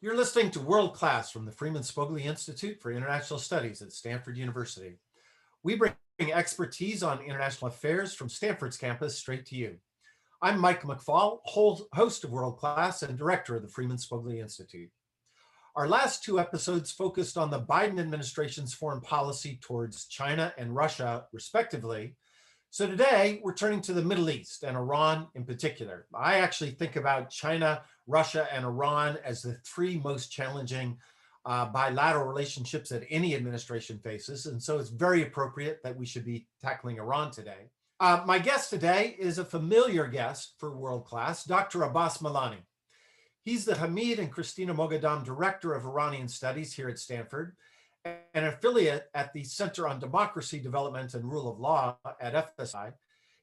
You're listening to World Class from the Freeman Spogli Institute for International Studies at Stanford University. We bring expertise on international affairs from Stanford's campus straight to you. I'm Mike McFall, host of World Class and director of the Freeman Spogli Institute. Our last two episodes focused on the Biden administration's foreign policy towards China and Russia, respectively. So today we're turning to the Middle East and Iran in particular. I actually think about China, Russia, and Iran as the three most challenging bilateral relationships that any administration faces. And so it's very appropriate that we should be tackling Iran today. My guest today is a familiar guest for World Class, Dr. Abbas Milani. He's the Hamid and Christina Moghadam Director of Iranian Studies here at Stanford, an affiliate at the Center on Democracy Development and Rule of Law at FSI.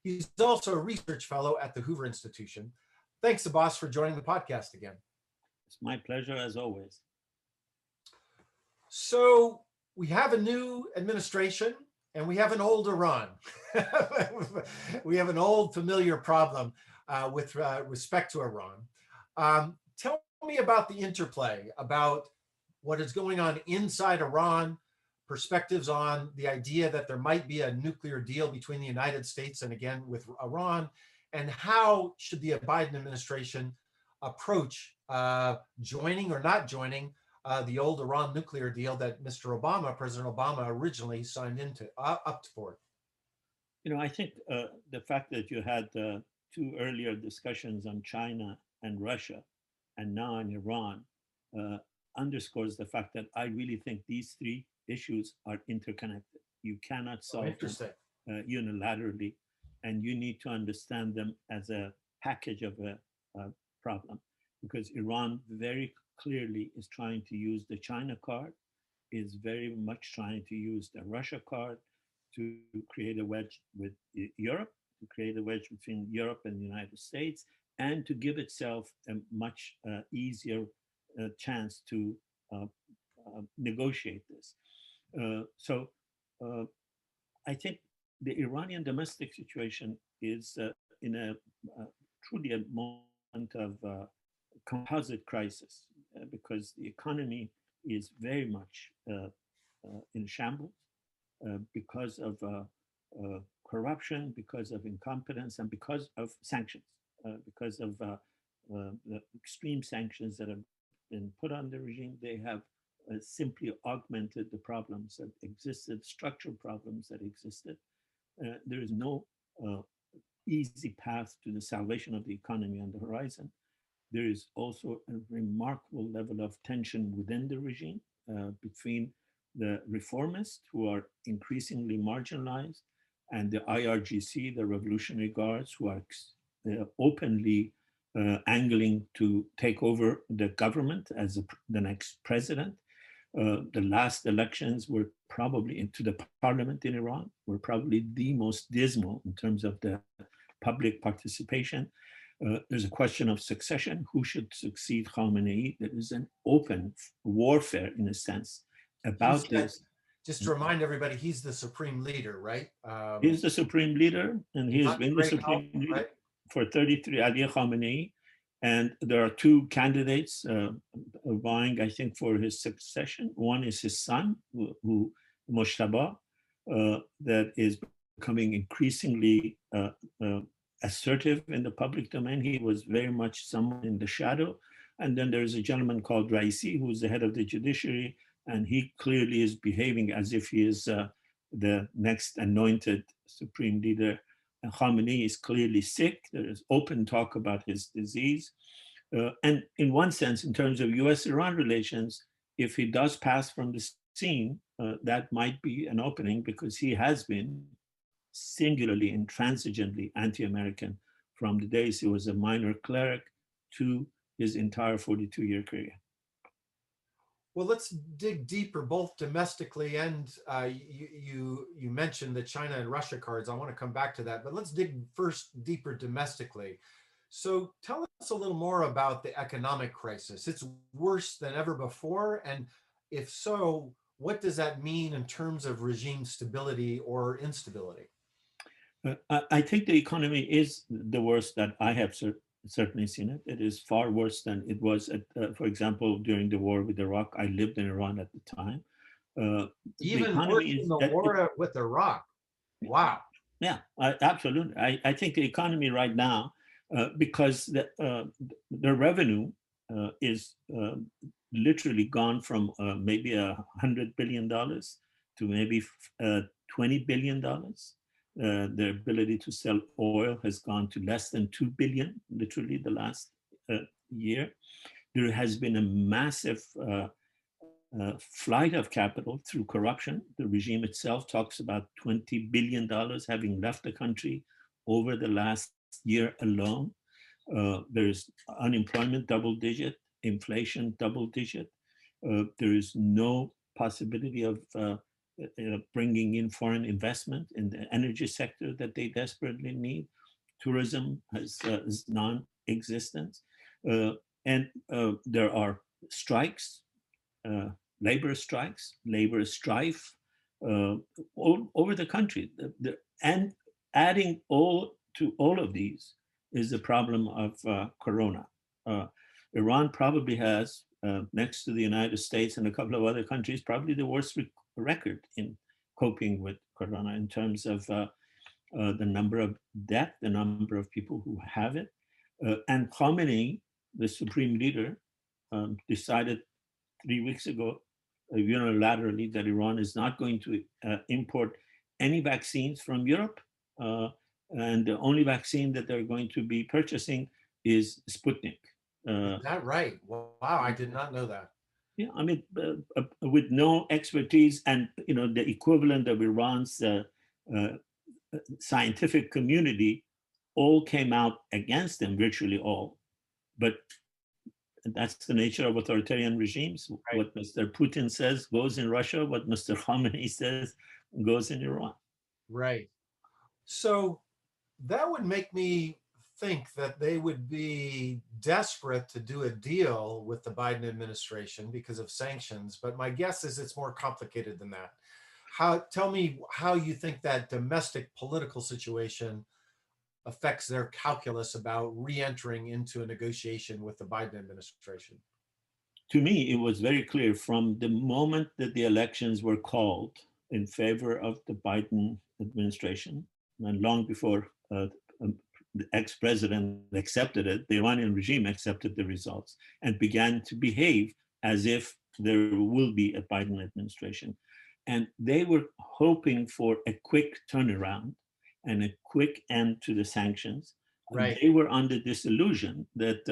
He's also a research fellow at the Hoover Institution. Thanks, Abbas, for joining the podcast again. It's my pleasure as always. So we have a new administration and we have an old Iran. We have an old familiar problem with respect to Iran. Tell me about the interplay, about what is going on inside Iran, perspectives on the idea that there might be a nuclear deal between the United States and again with Iran, and how should the Biden administration approach joining or not joining the old Iran nuclear deal that Mr. Obama, President Obama, originally signed into up for. I think the fact that you had two earlier discussions on China and Russia, and now on Iran, underscores the fact that I really think these three issues are interconnected. You cannot solve them unilaterally, and you need to understand them as a package of a problem, because Iran very clearly is trying to use the China card, is very much trying to use the Russia card to create a wedge with Europe, to create a wedge between Europe and the United States, and to give itself a much easier chance to negotiate this. So I think the Iranian domestic situation is in a truly a moment of composite crisis, because the economy is very much in shambles because of corruption, because of incompetence, and because of sanctions, because of the extreme sanctions that have been put on the regime. They have simply augmented the problems that existed, structural problems that existed. There is no easy path to the salvation of the economy on the horizon. There is also a remarkable level of tension within the regime between the reformists, who are increasingly marginalized, and the IRGC, the Revolutionary Guards, who are openly angling to take over the government as the next president. The last elections were probably into the parliament in Iran, were probably the most dismal in terms of the public participation. There's a question of succession. Who should succeed Khamenei? There is an open warfare, in a sense, about this. Just to remind everybody, he's the supreme leader, right? He's the supreme leader, and he has been the supreme leader, right, for 33, Ali Khamenei. And there are two candidates vying, I think, for his succession. One is his son, who Moshtaba, that is becoming increasingly assertive in the public domain. He was very much someone in the shadow. And then there's a gentleman called Raisi, who's the head of the judiciary, and he clearly is behaving as if he is the next anointed supreme leader. And Khamenei is clearly sick. There is open talk about his disease. And in one sense, in terms of US-Iran relations, if he does pass from the scene, that might be an opening, because he has been singularly, intransigently anti-American from the days he was a minor cleric to his entire 42-year career. Well, let's dig deeper, both domestically and you mentioned the China and Russia cards. I want to come back to that, but let's dig first deeper domestically. So tell us a little more about the economic crisis. It's worse than ever before, and if so, what does that mean in terms of regime stability or instability? I think the economy is the worst that I have certainly seen it. It is far worse than it was, for example, during the war with Iraq. I lived in Iran at the time. The Even worse economy than is, the war with Iraq. Wow. yeah, absolutely. I think the economy right now, because the revenue is literally gone from maybe $100 billion to maybe $20 billion. Their ability to sell oil has gone to less than 2 billion, literally the last year. There has been a massive flight of capital through corruption. The regime itself talks about $20 billion having left the country over the last year alone. There's unemployment double digit, inflation double digit. There is no possibility of bringing in foreign investment in the energy sector that they desperately need. Tourism is non-existent. And there are strikes, labor strikes, labor strife all over the country. And adding all to all of these is the problem of corona. Iran probably has, next to the United States and a couple of other countries, probably the worst record in coping with corona in terms of the number of death, the number of people who have it. And Khamenei, the supreme leader, decided 3 weeks ago unilaterally that Iran is not going to import any vaccines from Europe. And the only vaccine that they're going to be purchasing is Sputnik. Is that right? Wow, I did not know that. Yeah, I mean, with no expertise and the equivalent of Iran's scientific community all came out against them, virtually all. But that's the nature of authoritarian regimes. Right. What Mr. Putin says goes in Russia. What Mr. Khamenei says goes in Iran. Right. So that would make me think that they would be desperate to do a deal with the Biden administration because of sanctions. But my guess is it's more complicated than that. Tell me how you think that domestic political situation affects their calculus about re-entering into a negotiation with the Biden administration. To me, it was very clear from the moment that the elections were called in favor of the Biden administration, and long before the ex-president accepted it, the Iranian regime accepted the results and began to behave as if there will be a Biden administration. And they were hoping for a quick turnaround and a quick end to the sanctions. Right. They were under this illusion that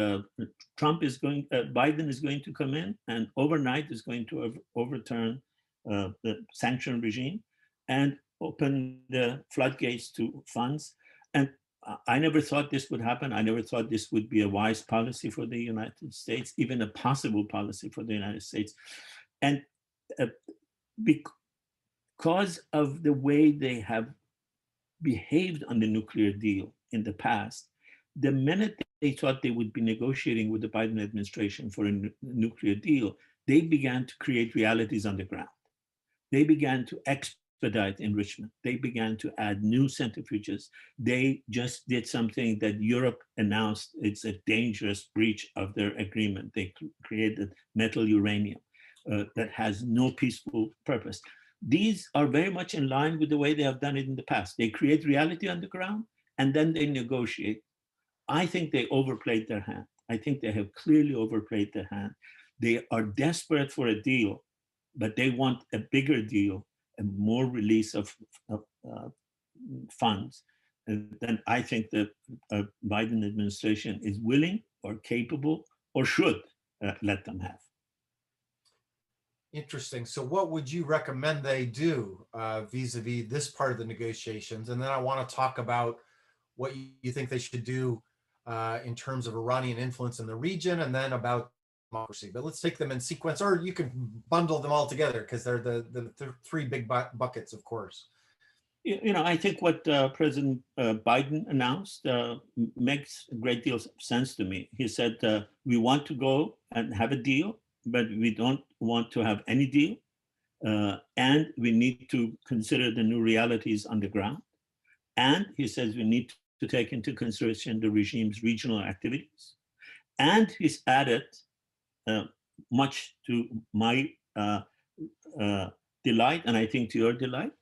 Biden is going to come in and overnight is going to overturn the sanction regime and open the floodgates to funds. And I never thought this would happen. I never thought this would be a wise policy for the United States, even a possible policy for the United States. And because of the way they have behaved on the nuclear deal in the past, the minute they thought they would be negotiating with the Biden administration for a nuclear deal, they began to create realities on the ground. They began to expedite enrichment. They began to add new centrifuges. They just did something that Europe announced it's a dangerous breach of their agreement. They created metal uranium that has no peaceful purpose. These are very much in line with the way they have done it in the past. They create reality on the ground and then they negotiate. I think they overplayed their hand. I think they have clearly overplayed their hand. They are desperate for a deal, but they want a bigger deal, a more release of funds. And then I think the Biden administration is willing or capable or should let them have. Interesting. So what would you recommend they do vis-a-vis this part of the negotiations? And then I want to talk about what you think they should do in terms of Iranian influence in the region, and then about democracy. But let's take them in sequence, or you can bundle them all together because they're the three big buckets, of course. I think what President Biden announced makes a great deal of sense to me. He said, we want to go and have a deal, but we don't want to have any deal. And we need to consider the new realities on the ground. And he says we need to take into consideration the regime's regional activities. And he's added, much to my delight, and I think to your delight,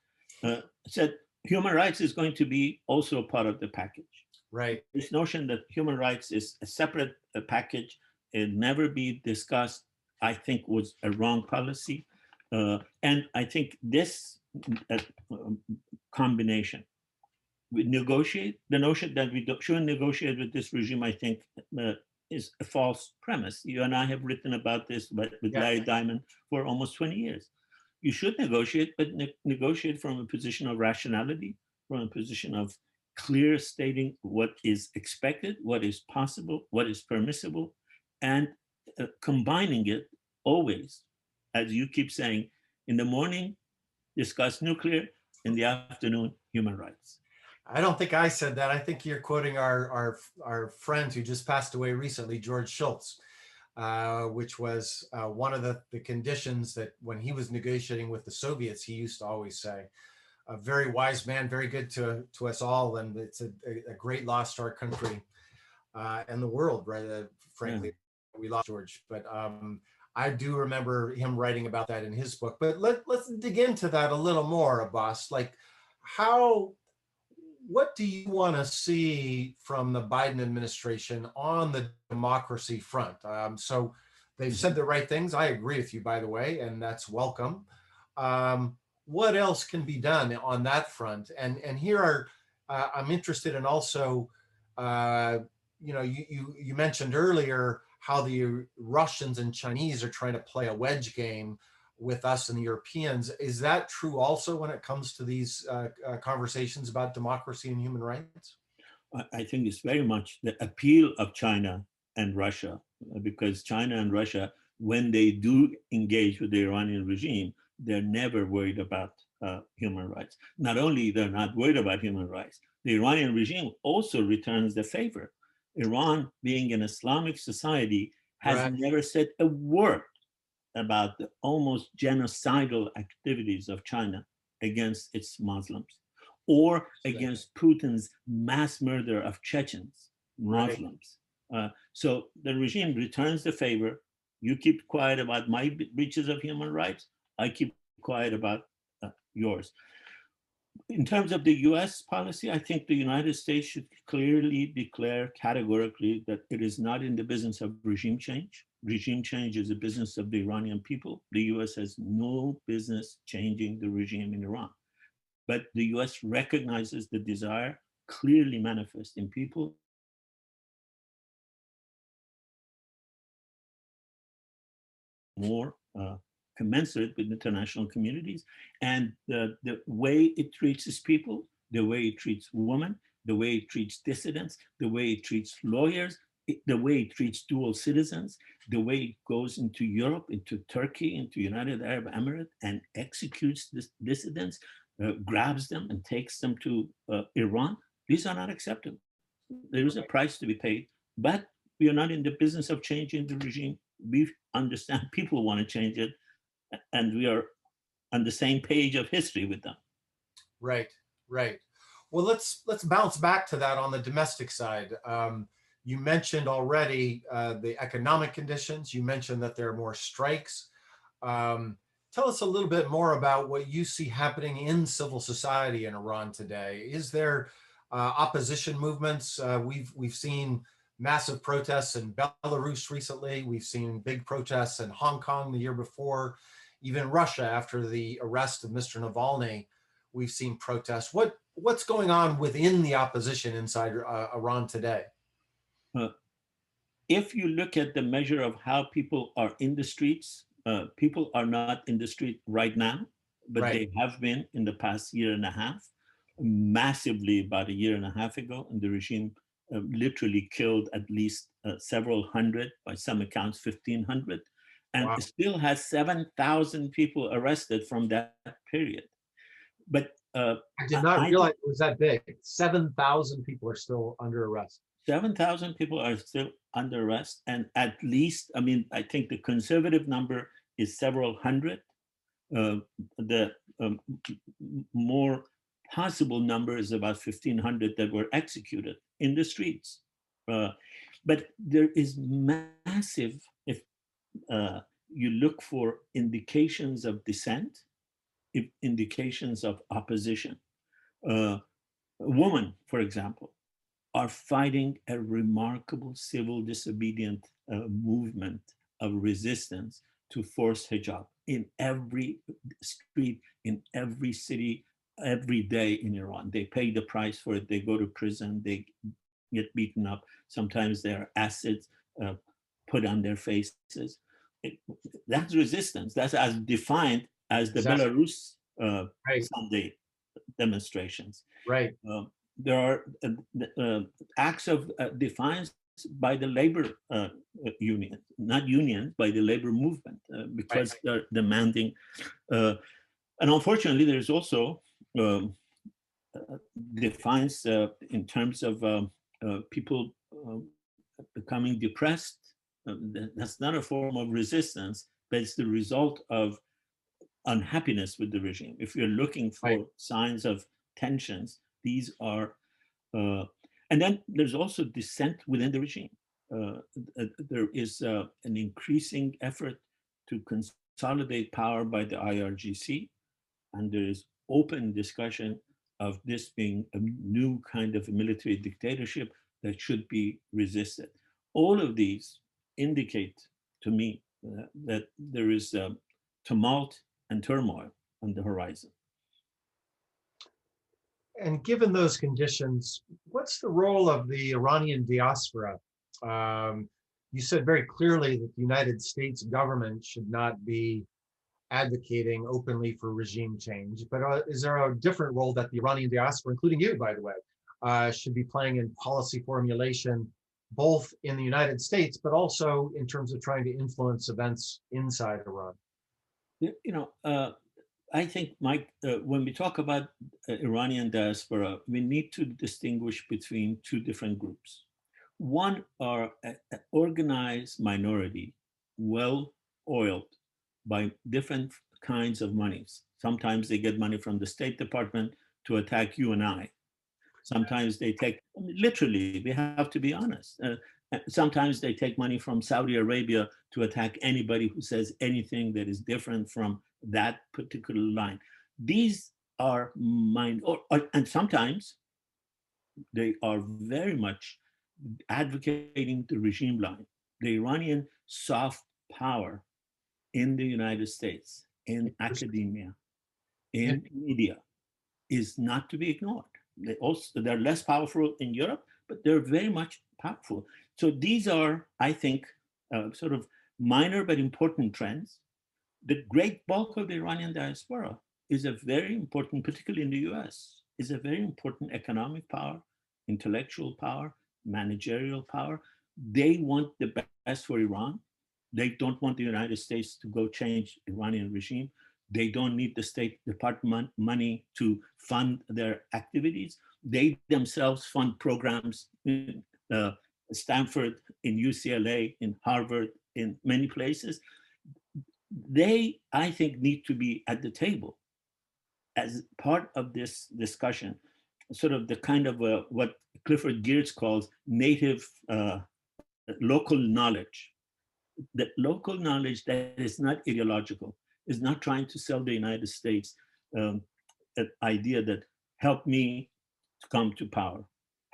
said human rights is going to be also a part of the package. Right. This notion that human rights is a separate package and never be discussed, I think was a wrong policy. And I think this combination, we negotiate, the notion that we shouldn't negotiate with this regime, I think is a false premise. You and I have written about this with Larry Diamond for almost 20 years. You should negotiate, but negotiate from a position of rationality, from a position of clear stating what is expected, what is possible, what is permissible, and combining it always, as you keep saying, in the morning, discuss nuclear, in the afternoon, human rights. I don't think I said that. I think you're quoting our friend who just passed away recently, George Shultz, which was one of the conditions that when he was negotiating with the Soviets, he used to always say. A very wise man, very good to us all, and it's a great loss to our country and the world, right? Frankly, we lost George, but I do remember him writing about that in his book. But let's dig into that a little more, Abbas. Like, what do you want to see from the Biden administration on the democracy front? So they've said the right things. I agree with you, by the way, and that's welcome. What else can be done on that front? And here are, I'm interested in also, you mentioned earlier how the Russians and Chinese are trying to play a wedge game with us and the Europeans. Is that true also when it comes to these conversations about democracy and human rights? I think it's very much the appeal of China and Russia, because China and Russia, when they do engage with the Iranian regime, they're never worried about human rights. Not only they're not worried about human rights, the Iranian regime also returns the favor. Iran, being an Islamic society, has never said a word about the almost genocidal activities of China against its Muslims, or against Putin's mass murder of Chechens, Muslims. So the regime returns the favor. You keep quiet about my breaches of human rights, I keep quiet about yours. In terms of the US policy, I think the United States should clearly declare categorically that it is not in the business of regime change. Regime change is the business of the Iranian people. The US has no business changing the regime in Iran. But the US recognizes the desire clearly manifest in people more commensurate with international communities, and the way it treats its people, the way it treats women, the way it treats dissidents, the way it treats lawyers, the way it treats dual citizens, the way it goes into Europe, into Turkey, into United Arab Emirates, and executes dissidents, grabs them and takes them to Iran. These are not acceptable. There is a price to be paid, but we are not in the business of changing the regime. We understand people want to change it, and we are on the same page of history with them. Right. Well, let's bounce back to that on the domestic side. You mentioned already the economic conditions. You mentioned that there are more strikes. Tell us a little bit more about what you see happening in civil society in Iran today. Is there opposition movements? We've seen massive protests in Belarus recently. We've seen big protests in Hong Kong the year before. Even Russia, after the arrest of Mr. Navalny, we've seen protests. What's going on within the opposition inside Iran today? If you look at the measure of how people are in the streets, people are not in the street right now, but they have been in the past year and a half, massively about a year and a half ago, and the regime literally killed at least several hundred, by some accounts 1,500, and still has 7,000 people arrested from that period. But I did not realize it was that big. 7,000 people are still under arrest. 7,000 people are still under arrest, and at least, I mean, I think the conservative number is several hundred. The more possible number is about 1,500 that were executed in the streets. But there is massive, if you look for indications of dissent, indications of opposition. Women, for example, are fighting a remarkable civil disobedient movement of resistance to forced hijab in every street, in every city, every day in Iran. They pay the price for it. They go to prison. They get beaten up. Sometimes there are acids put on their faces. That's resistance. That's as defined as the Exactly. Belarus Right. Sunday demonstrations. Right. There are acts of defiance by the labor union, not unions, by the labor movement, because they're demanding. And unfortunately, there's also defiance in terms of people becoming depressed. That's not a form of resistance, but it's the result of unhappiness with the regime. If you're looking for signs of tensions, these are, and then there's also dissent within the regime. There is an increasing effort to consolidate power by the IRGC, and there is open discussion of this being a new kind of military dictatorship that should be resisted. All of these indicate to me that there is tumult and turmoil on the horizon. And given those conditions, what's the role of the Iranian diaspora? You said very clearly that the United States government should not be advocating openly for regime change, but is there a different role that the Iranian diaspora, including you, by the way, should be playing in policy formulation, both in the United States, but also in terms of trying to influence events inside Iran? I think, Mike, when we talk about Iranian diaspora, we need to distinguish between two different groups. One are an organized minority, well-oiled by different kinds of monies. Sometimes they get money from the State Department to attack you and I. Sometimes they take, literally, we have to be honest. Sometimes they take money from Saudi Arabia to attack anybody who says anything that is different from that particular line. These are mine, and sometimes they are very much advocating the regime line. The Iranian soft power in the United States, in academia, in media, is not to be ignored. They're less powerful in Europe, but they're very much powerful. So these are, I think, sort of minor but important trends. The great bulk of the Iranian diaspora is a very important, particularly in the US, is a very important economic power, intellectual power, managerial power. They want the best for Iran. They don't want the United States to go change Iranian regime. They don't need the State Department money to fund their activities. They themselves fund programs in Stanford, in UCLA, in Harvard, in many places. They, I think, need to be at the table as part of this discussion, sort of the kind of what Clifford Geertz calls native local knowledge. That local knowledge that is not ideological, is not trying to sell the United States an idea that help me to come to power,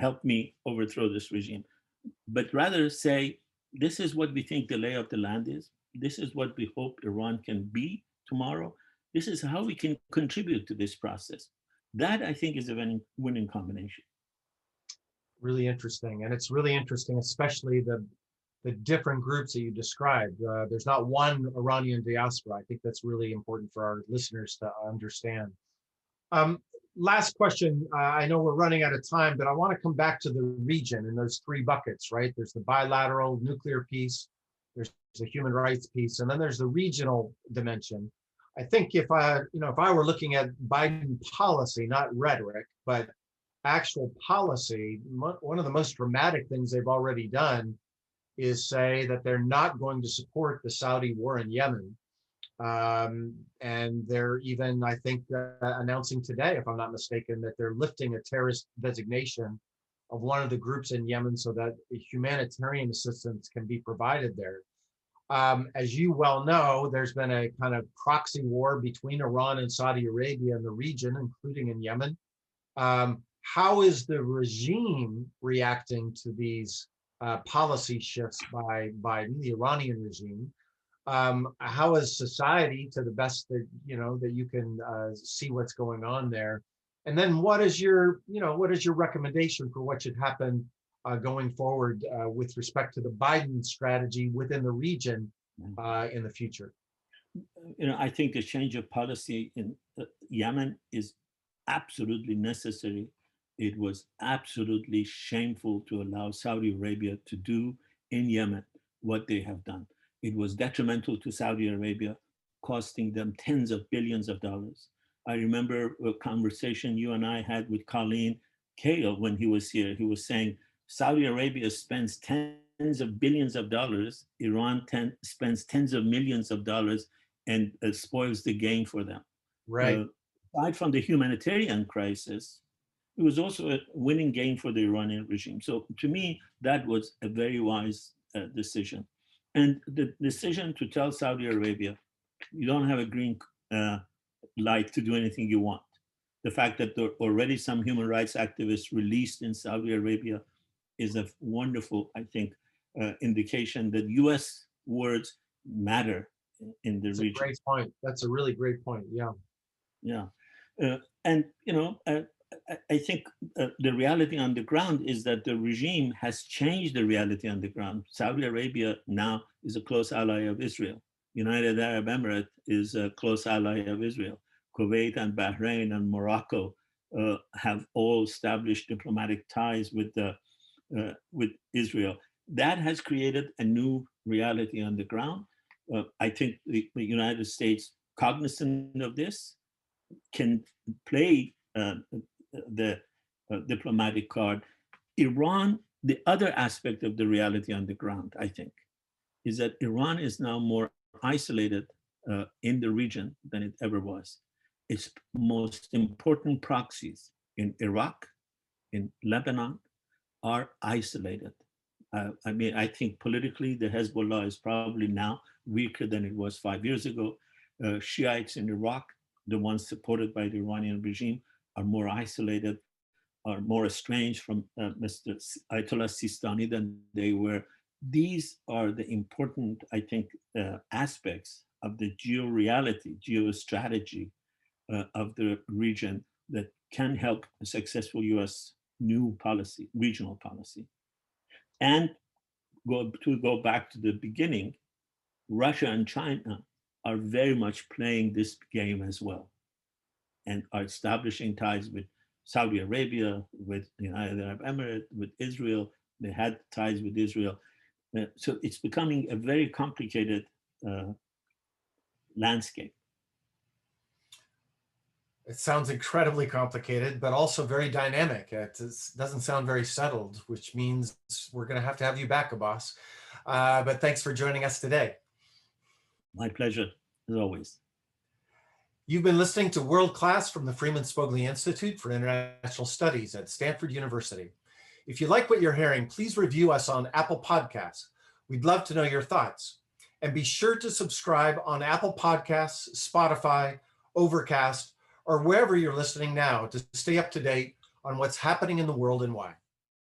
help me overthrow this regime, but rather say, this is what we think the lay of the land is. This is what we hope Iran can be tomorrow. This is how we can contribute to this process. That, I think, is a winning combination. Really interesting. And it's really interesting, especially the different groups that you described. There's not one Iranian diaspora. I think that's really important for our listeners to understand. Last question. I know we're running out of time, but I want to come back to the region in those three buckets, right? There's the bilateral nuclear piece, there's the human rights piece, and then there's the regional dimension. I think if I were looking at Biden policy, not rhetoric, but actual policy, one of the most dramatic things they've already done is say that they're not going to support the Saudi war in Yemen. And they're even, I think, announcing today, if I'm not mistaken, that they're lifting a terrorist designation of one of the groups in Yemen so that humanitarian assistance can be provided there. As you well know, there's been a kind of proxy war between Iran and Saudi Arabia in the region, including in Yemen. How is the regime reacting to these policy shifts by Biden, the Iranian regime? How is society, to the best that that you can see what's going on there? And then what is your recommendation for what should happen going forward with respect to the Biden strategy within the region in the future? I think a change of policy in Yemen is absolutely necessary. It was absolutely shameful to allow Saudi Arabia to do in Yemen what they have done. It was detrimental to Saudi Arabia, costing them tens of billions of dollars. I remember a conversation you and I had with Colleen Kael when he was here. He was saying Saudi Arabia spends tens of billions of dollars, Iran spends tens of millions of dollars, and spoils the game for them. Right. Aside from the humanitarian crisis, it was also a winning game for the Iranian regime. So to me, that was a very wise decision. And the decision to tell Saudi Arabia, you don't have a green light to do anything you want. The fact that there are already some human rights activists released in Saudi Arabia is a wonderful, I think, indication that US words matter in the region. That's a great point. That's a really great point. Yeah. Yeah. And, I think the reality on the ground is that the regime has changed the reality on the ground. Saudi Arabia now is a close ally of Israel. United Arab Emirates is a close ally of Israel. Kuwait and Bahrain and Morocco have all established diplomatic ties with Israel. That has created a new reality on the ground. I think the United States, cognizant of this, can play the diplomatic card. Iran, the other aspect of the reality on the ground, I think, is that Iran is now more isolated in the region than it ever was. Its most important proxies in Iraq, in Lebanon, are isolated. I think politically, the Hezbollah is probably now weaker than it was 5 years ago. Shiites in Iraq, the ones supported by the Iranian regime, are more isolated, are more estranged from Mr. Ayatollah Sistani than they were. These are the important, I think, aspects of the geo-reality, geostrategy of the region that can help a successful US new policy, regional policy. And to go back to the beginning, Russia and China are very much playing this game as well and are establishing ties with Saudi Arabia, with the United Arab Emirates, with Israel. They had ties with Israel. So it's becoming a very complicated landscape. It sounds incredibly complicated, but also very dynamic. It doesn't sound very settled, which means we're going to have you back, Abbas. But thanks for joining us today. My pleasure, as always. You've been listening to World Class from the Freeman Spogli Institute for International Studies at Stanford University. If you like what you're hearing, please review us on Apple Podcasts. We'd love to know your thoughts. And be sure to subscribe on Apple Podcasts, Spotify, Overcast, or wherever you're listening now to stay up to date on what's happening in the world and why.